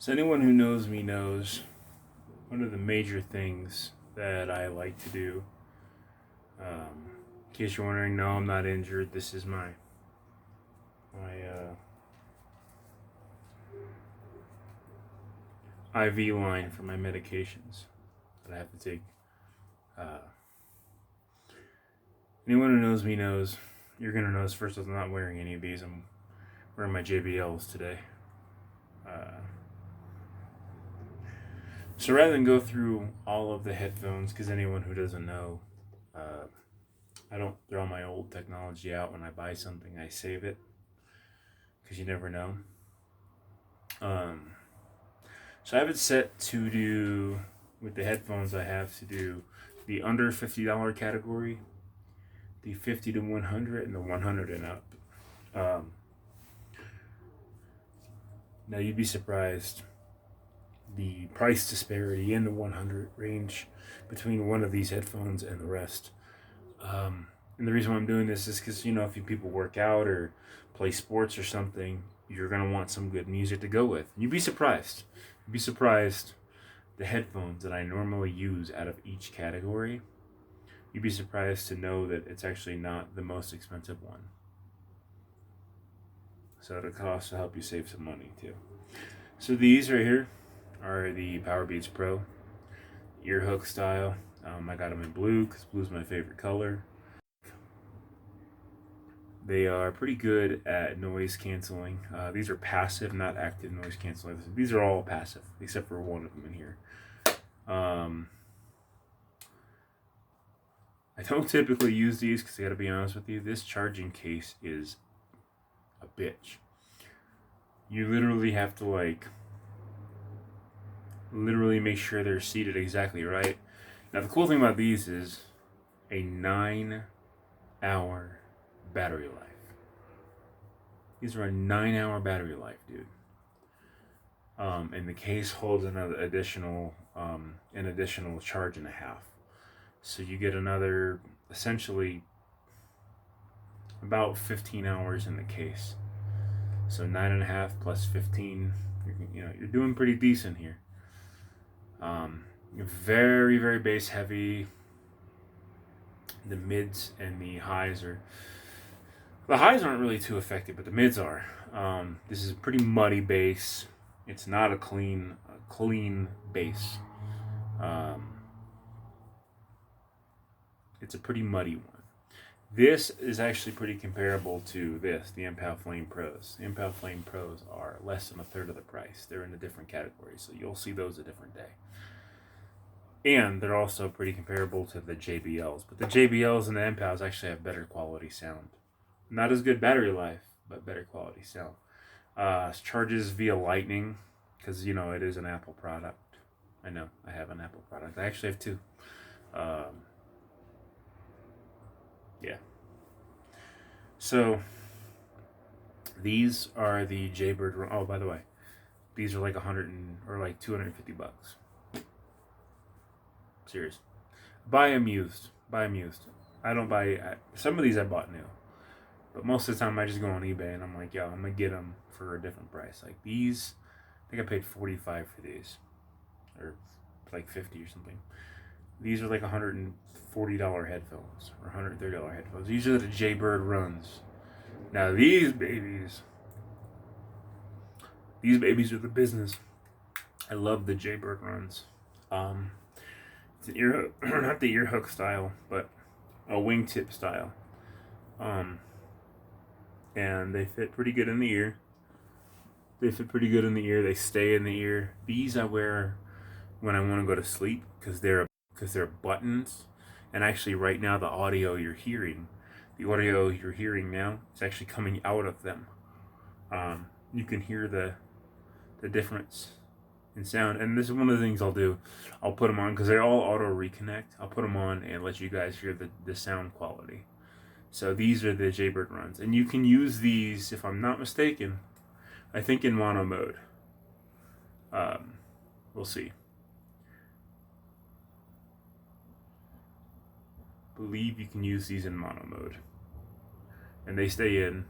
So anyone who knows me knows one of the major things that I like to do. In case you're wondering, no, I'm not injured. This is my IV line for my medications that I have to take. Uh, Anyone who knows me knows. You're gonna notice first I'm not wearing any of these. I'm wearing my JBLs today. Uh, so rather than go through all of the headphones, because anyone who doesn't know, uh, I don't throw my old technology out when I buy something. I save it because you never know. Um, so I have it set to do with the headphones. I have to do the under $50 category, the 50 to 100, and the 100 and up. Um, Now you'd be surprised the price disparity in the 100 range between one of these headphones and the rest. And the reason why I'm doing this is because, if you people work out or play sports or something, you're going to want some good music to go with. You'd be surprised. You'd be surprised the headphones that I normally use out of each category. You'd be surprised to know that it's actually not the most expensive one. So it'll cost to help you save some money too. So these right here are the Powerbeats Pro ear hook style. I got them in blue because blue is my favorite color. They are pretty good at noise canceling. These are passive, not active noise canceling. These are all passive, except for one of them in here. I don't typically use these because I gotta be honest with you, this charging case is a bitch. You literally have to literally make sure they're seated exactly right. Now the cool thing about these is a 9-hour battery life. These are a 9-hour battery life, dude. And the case holds an additional charge and a half. So you get another, essentially, about 15 hours in the case. So 9.5 plus 15, you're doing pretty decent here. Very, very bass heavy. The mids and the highs aren't really too affected, but the mids are. This is a pretty muddy bass. It's not a clean bass. It's a pretty muddy one. This is actually pretty comparable to the Impal Flame Pros. The Impal Flame Pros are less than a third of the price. They're in a different category, so you'll see those a different day. And they're also pretty comparable to the JBLs. But the JBLs and the Impals actually have better quality sound. Not as good battery life, but better quality sound. Charges via Lightning, because, it is an Apple product. I know, I have an Apple product. I actually have two. Yeah. So, these are the Jaybird. Oh, by the way, these are like $250. Serious. Buy them used. I don't buy. Some of these I bought new, but most of the time I just go on eBay and I'm like, yo, I'm gonna get them for a different price. Like these, I think I paid $45 for these, or like $50 or something. These are like $140 headphones or $130 headphones. These are the Jaybird Runs. Now these babies are the business. I love the Jaybird Runs. It's an ear hook, not the ear hook style, but a wingtip style. And they fit pretty good in the ear. They stay in the ear. These I wear when I want to go to sleep because they're buttons. And actually, right now, the audio you're hearing now is actually coming out of them. You can hear the difference in sound. And this is one of the things I'll do. I'll put them on because they're all auto reconnect. I'll put them on and let you guys hear the sound quality. So these are the Jaybird Runs. And you can use these, if I'm not mistaken, I think in mono mode. We'll see. Believe you can use these in mono mode. And they stay in.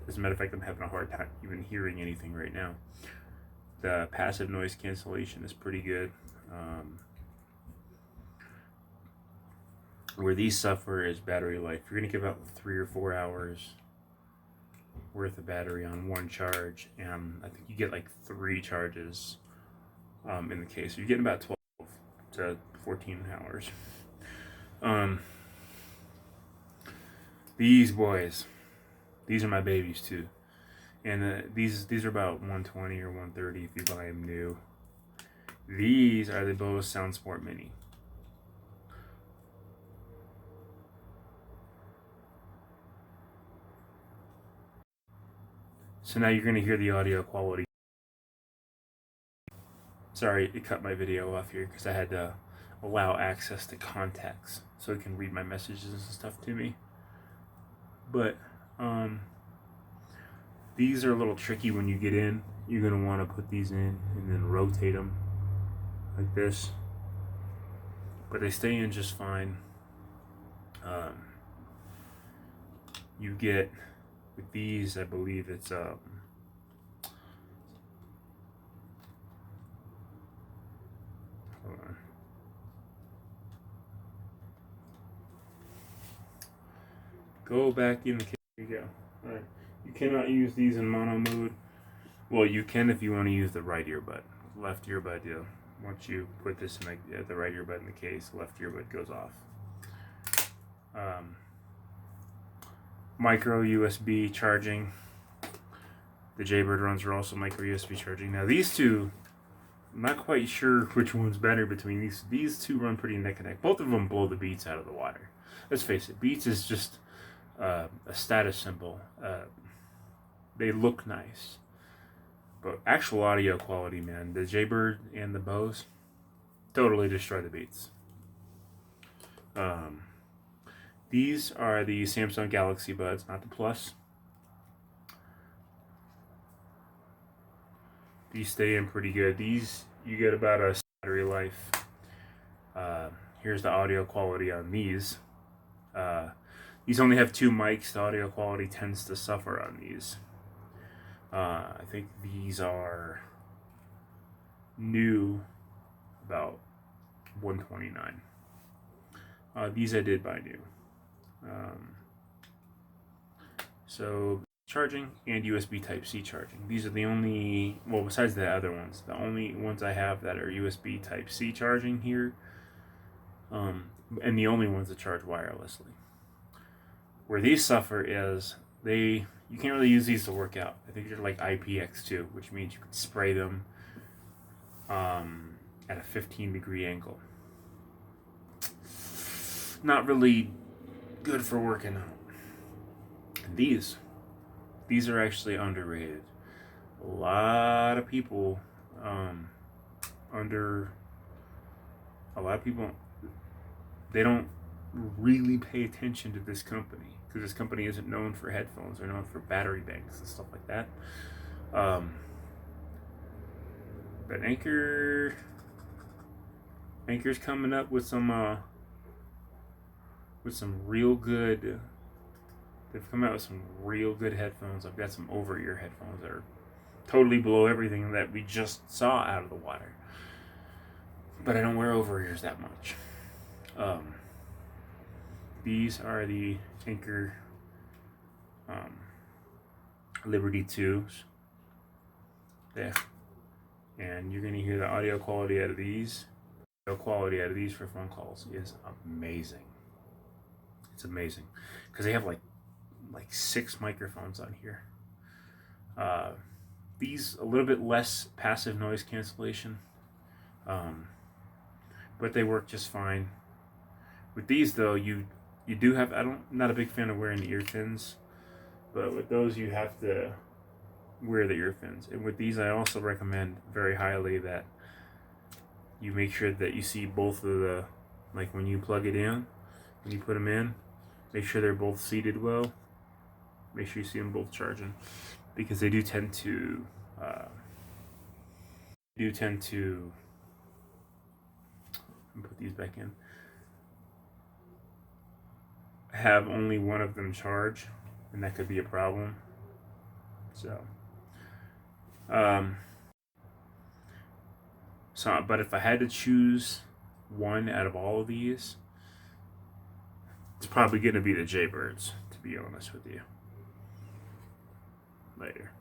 As a matter of fact, I'm having a hard time even hearing anything right now. The passive noise cancellation is pretty good. Where these suffer is battery life. You're gonna give out 3 or 4 hours worth of battery on one charge, and I think you get like 3 charges in the case. So you're getting about 12 to 14 hours. These boys, these are my babies too, and these are about 120 or 130 if you buy them new. These are the Bose SoundSport Mini. So now you're going to hear the audio quality. Sorry, it cut my video off here because I had to allow access to contacts so it can read my messages and stuff to me. But these are a little tricky when you get in. You're going to want to put these in and then rotate them like this. But they stay in just fine. You get, with these, I believe it's hold on. Go back in the case. Here you go. Alright. You cannot use these in mono mode. Well, you can if you want to use the right earbud. Left earbud, yeah. Once you put this in the right earbud in the case, left earbud goes off. Micro USB charging. The Jaybird ones are also micro USB charging. Now these two, I'm not quite sure which one's better between these. These two run pretty neck and neck. Both of them blow the Beats out of the water. Let's face it, Beats is just a status symbol. They look nice, but actual audio quality, man, the Jaybird and the Bose totally destroy the Beats. These are the Samsung Galaxy Buds, not the Plus. These stay in pretty good. These, you get about a battery life. Here's the audio quality on these. These only have 2 mics. The audio quality tends to suffer on these. I think these are new, about $129. These I did buy new. So charging and USB Type-C charging. These are the only, well, besides the other ones, the only ones I have that are USB Type-C charging here, and the only ones that charge wirelessly. Where these suffer is you can't really use these to work out. I think they're like IPX2, which means you can spray them at a 15-degree angle. Not really good for working out. And these are actually underrated. A lot of people they don't really pay attention to this company because this company isn't known for headphones. They're known for battery banks and stuff like that. But Anker's coming up with some real good. They've come out with some real good headphones. I've got some over-ear headphones that are totally below everything that we just saw out of the water. But I don't wear over-ears that much. These are the Anker Liberty 2s. There. And you're going to hear the audio quality out of these. The quality out of these for phone calls is amazing. It's amazing. Because they have like 6 microphones on here. These a little bit less passive noise cancellation, but they work just fine. With these though, you do have, I'm not a big fan of wearing the ear fins, but with those you have to wear the ear fins. And with these I also recommend very highly that you make sure that you see both of the, like when you plug it in, when you put them in, make sure they're both seated well. Make sure you see them both charging, because they do tend to put these back in, have only one of them charge, and that could be a problem. So So, but if I had to choose one out of all of these, it's probably going to be the Jaybirds, to be honest with you. Later.